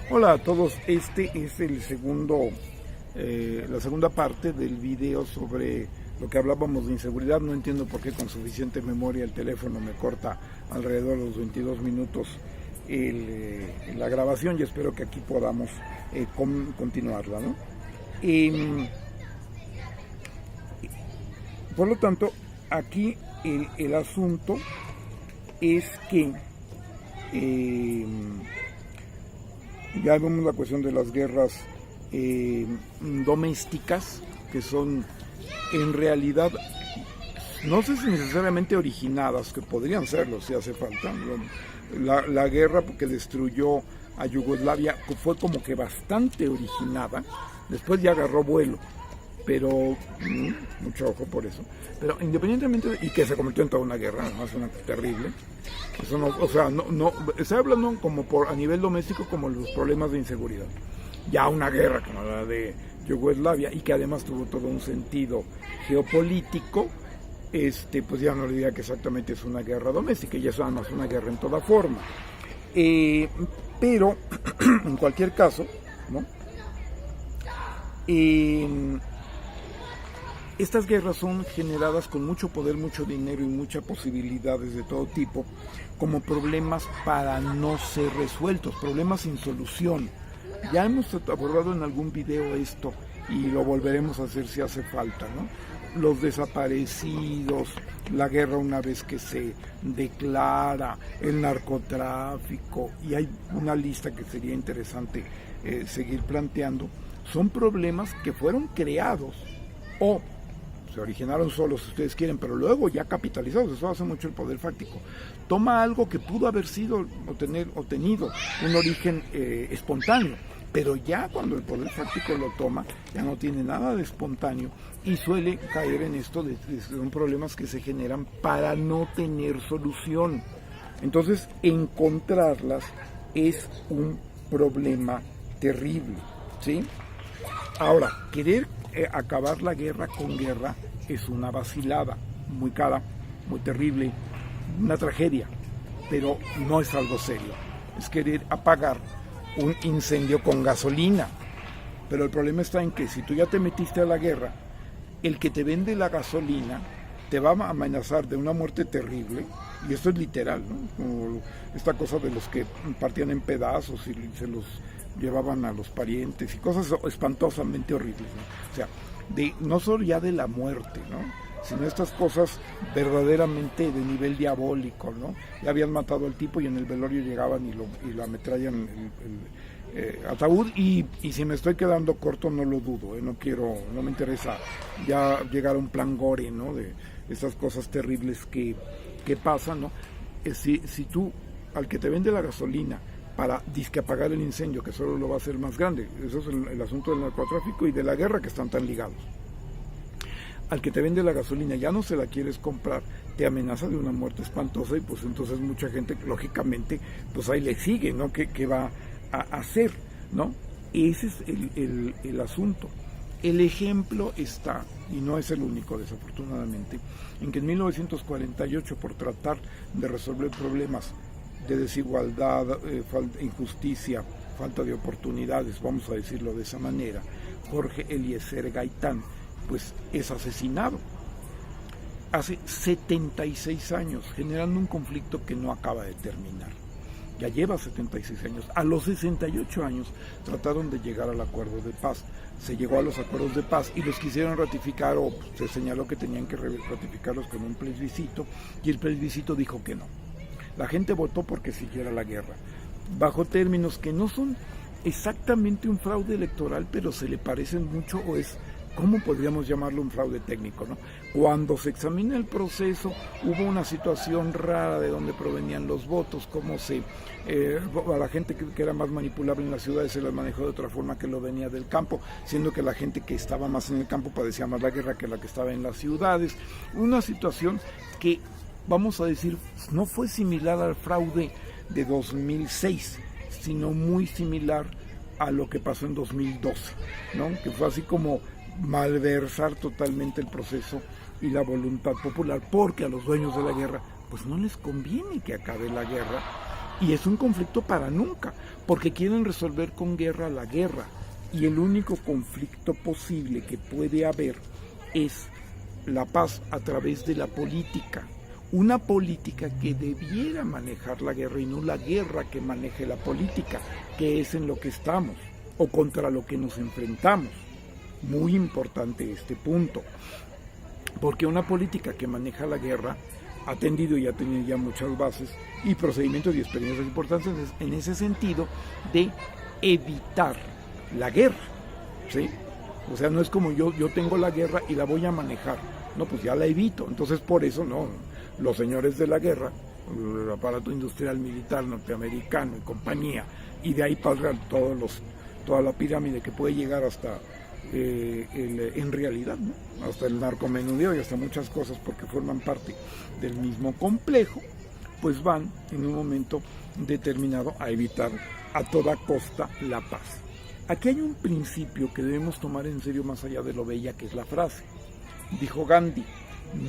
Hola a todos, este es la segunda parte del video sobre lo que hablábamos de inseguridad. No entiendo por qué con suficiente memoria el teléfono me corta alrededor de los 22 minutos la grabación, y espero que aquí podamos continuarla, ¿no? Por lo tanto, aquí el asunto es que ya vemos la cuestión de las guerras domésticas, que son en realidad, no sé si necesariamente originadas, que podrían serlo si hace falta. La guerra que destruyó a Yugoslavia fue como que bastante originada, después ya agarró vuelo, pero mucho ojo por eso. Pero independientemente y que se convirtió en toda una guerra, además una terrible. Eso no, o sea, no estoy hablando como a nivel doméstico, como los problemas de inseguridad. Ya una guerra como la de Yugoslavia, y que además tuvo todo un sentido geopolítico, pues ya no le diría que exactamente es una guerra doméstica, ya es además una guerra en toda forma. Pero en cualquier caso, ¿no? Estas guerras son generadas con mucho poder, mucho dinero y muchas posibilidades de todo tipo, como problemas para no ser resueltos, problemas sin solución. Ya hemos abordado en algún video esto y lo volveremos a hacer si hace falta, ¿no? Los desaparecidos, la guerra una vez que se declara, el narcotráfico, y hay una lista que sería interesante seguir planteando. Son problemas que fueron creados o se originaron solos, si ustedes quieren, pero luego ya capitalizados. Eso hace mucho el poder fáctico. Toma algo que pudo haber sido o tenido un origen espontáneo, pero ya cuando el poder fáctico lo toma, ya no tiene nada de espontáneo y suele caer en esto de son problemas que se generan para no tener solución. Entonces, encontrarlas es un problema terrible, ¿sí? Ahora, querer acabar la guerra con guerra es una vacilada, muy cara, muy terrible, una tragedia, pero no es algo serio. Es querer apagar un incendio con gasolina. Pero el problema está en que si tú ya te metiste a la guerra, el que te vende la gasolina te va a amenazar de una muerte terrible, y esto es literal, ¿no? Como esta cosa de los que partían en pedazos y se los llevaban a los parientes y cosas espantosamente horribles, ¿no? O sea, no solo ya de la muerte, ¿no? Sino estas cosas verdaderamente de nivel diabólico, ¿no? Ya habían matado al tipo y en el velorio llegaban y lo ametrallan el ataúd, y si me estoy quedando corto no lo dudo, no me interesa ya llegar a un plan gore, ¿no? De esas cosas terribles que pasan, ¿no? Si tú, al que te vende la gasolina para disque apagar el incendio, que solo lo va a hacer más grande, eso es el asunto del narcotráfico y de la guerra, que están tan ligados. Al que te vende la gasolina ya no se la quieres comprar, te amenaza de una muerte espantosa, y pues entonces mucha gente, lógicamente, pues ahí le sigue, ¿no? ¿Qué va a hacer, ¿no? Ese es el asunto. El ejemplo está, y no es el único desafortunadamente, en que en 1948, por tratar de resolver problemas de desigualdad, injusticia, falta de oportunidades, vamos a decirlo de esa manera, Jorge Eliezer Gaitán, pues es asesinado hace 76 años, generando un conflicto que no acaba de terminar. Ya lleva 76 años. A los 68 años trataron de llegar al acuerdo de paz. Se llegó a los acuerdos de paz y los quisieron ratificar, o se señaló que tenían que ratificarlos con un plebiscito, y el plebiscito dijo que no. La gente votó porque siguiera la guerra, bajo términos que no son exactamente un fraude electoral, pero se le parecen mucho, o es, ¿cómo podríamos llamarlo? Un fraude técnico, ¿no? Cuando se examina el proceso, hubo una situación rara de dónde provenían los votos, cómo a la gente que era más manipulable en las ciudades se las manejó de otra forma que lo venía del campo, siendo que la gente que estaba más en el campo padecía más la guerra que la que estaba en las ciudades. Una situación que, vamos a decir, no fue similar al fraude de 2006, sino muy similar a lo que pasó en 2012, ¿no? Que fue así como malversar totalmente el proceso y la voluntad popular, porque a los dueños de la guerra pues no les conviene que acabe la guerra, Y es un conflicto para nunca, porque quieren resolver con guerra la guerra. Y el único conflicto posible que puede haber es la paz a través de la política. Una política que debiera manejar la guerra y no la guerra que maneje la política, que es en lo que estamos o contra lo que nos enfrentamos. Muy importante este punto, porque una política que maneja la guerra ha tendido y ha tenido ya muchas bases y procedimientos y experiencias importantes en ese sentido de evitar la guerra, ¿sí? O sea, no es como yo tengo la guerra y la voy a manejar, no, pues ya la evito. Entonces por eso no, los señores de la guerra, el aparato industrial militar norteamericano y compañía, y de ahí para toda la pirámide que puede llegar hasta en realidad, ¿no? Hasta el narcomenudeo y hasta muchas cosas, porque forman parte del mismo complejo, pues van en un momento determinado a evitar a toda costa la paz. Aquí hay un principio que debemos tomar en serio más allá de lo bella que es la frase. Dijo Gandhi,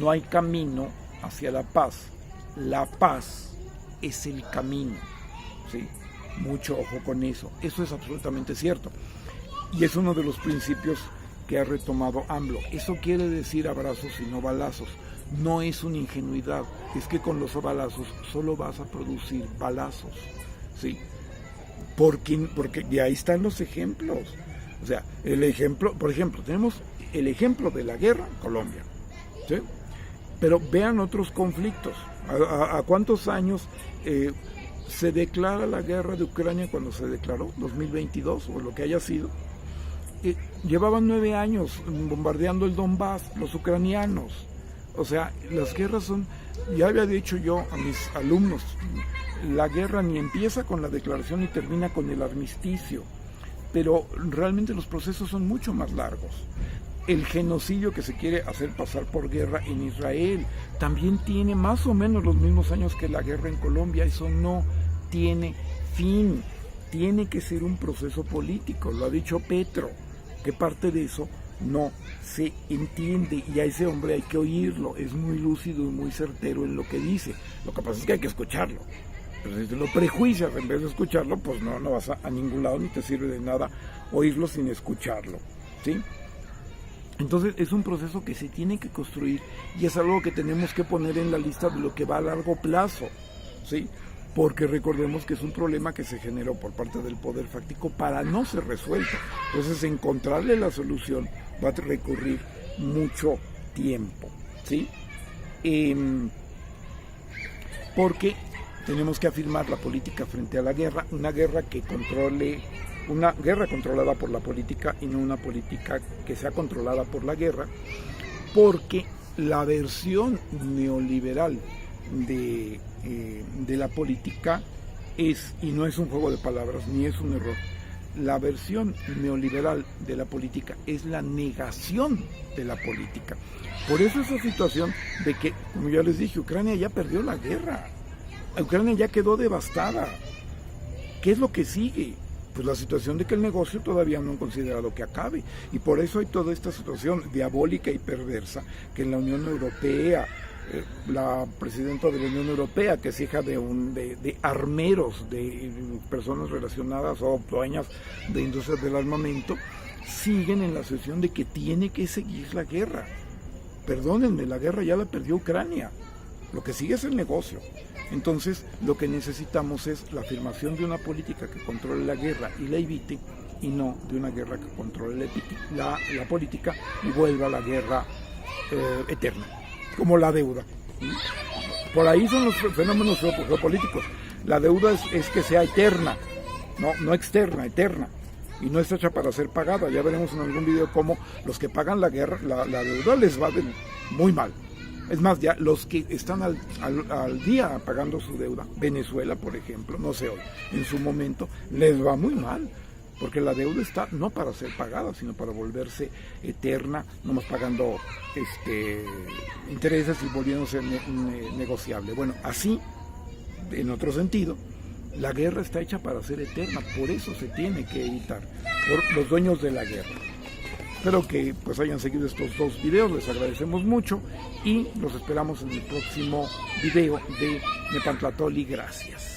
no hay camino hacia la paz es el camino, ¿sí? Mucho ojo con eso, eso es absolutamente cierto. Y es uno de los principios que ha retomado AMLO. Eso quiere decir abrazos y no balazos. No es una ingenuidad, es que con los balazos solo vas a producir balazos, ¿sí? Porque de ahí están los ejemplos. O sea, por ejemplo, tenemos el ejemplo de la guerra en Colombia, ¿sí? Pero vean otros conflictos. ¿A cuántos años se declara la guerra de Ucrania cuando se declaró? 2022 o lo que haya sido. Llevaban 9 años bombardeando el Donbass, los ucranianos. O sea, las guerras son, ya había dicho yo a mis alumnos, la guerra ni empieza con la declaración ni termina con el armisticio, pero realmente los procesos son mucho más largos. El genocidio que se quiere hacer pasar por guerra en Israel también tiene más o menos los mismos años que la guerra en Colombia. Eso no tiene fin, tiene que ser un proceso político, lo ha dicho Petro, que parte de eso no se entiende, y a ese hombre hay que oírlo, es muy lúcido y muy certero en lo que dice. Lo que pasa es que hay que escucharlo, pero si te lo prejuicias en vez de escucharlo, pues no vas a ningún lado, ni te sirve de nada oírlo sin escucharlo, ¿sí? Entonces es un proceso que se tiene que construir y es algo que tenemos que poner en la lista de lo que va a largo plazo, ¿sí? Porque recordemos que es un problema que se generó por parte del poder fáctico para no ser resuelto. Entonces encontrarle la solución va a recurrir mucho tiempo, ¿sí? Porque tenemos que afirmar la política frente a la guerra, una guerra controlada por la política y no una política que sea controlada por la guerra, porque la versión neoliberal de la política es, y no es un juego de palabras ni es un error, la versión neoliberal de la política es la negación de la política. Por eso esa situación de que, como ya les dije, Ucrania ya perdió la guerra, Ucrania ya quedó devastada. ¿Qué es lo que sigue? Pues la situación de que el negocio todavía no han considerado que acabe, y por eso hay toda esta situación diabólica y perversa que en la Unión Europea, la presidenta de la Unión Europea, que es hija de armeros, de personas relacionadas o dueñas de industrias del armamento, siguen en la situación de que tiene que seguir la guerra. Perdónenme, la guerra ya la perdió Ucrania, lo que sigue es el negocio. Entonces lo que necesitamos es la afirmación de una política que controle la guerra y la evite, y no de una guerra que controle la política y vuelva a la guerra eterna, como la deuda. Por ahí son los fenómenos geopolíticos. La deuda es que sea eterna, no externa, eterna, y no está hecha para ser pagada. Ya veremos en algún video cómo los que pagan la guerra, la deuda les va muy mal. Es más, ya los que están al día pagando su deuda, Venezuela por ejemplo, no sé hoy, en su momento les va muy mal, porque la deuda está no para ser pagada, sino para volverse eterna, nomás pagando intereses y volviéndose negociable. Bueno, así, en otro sentido, la guerra está hecha para ser eterna, por eso se tiene que evitar, por los dueños de la guerra. Espero que pues hayan seguido estos 2 videos, les agradecemos mucho y los esperamos en el próximo video de Nepantlatoli. Gracias.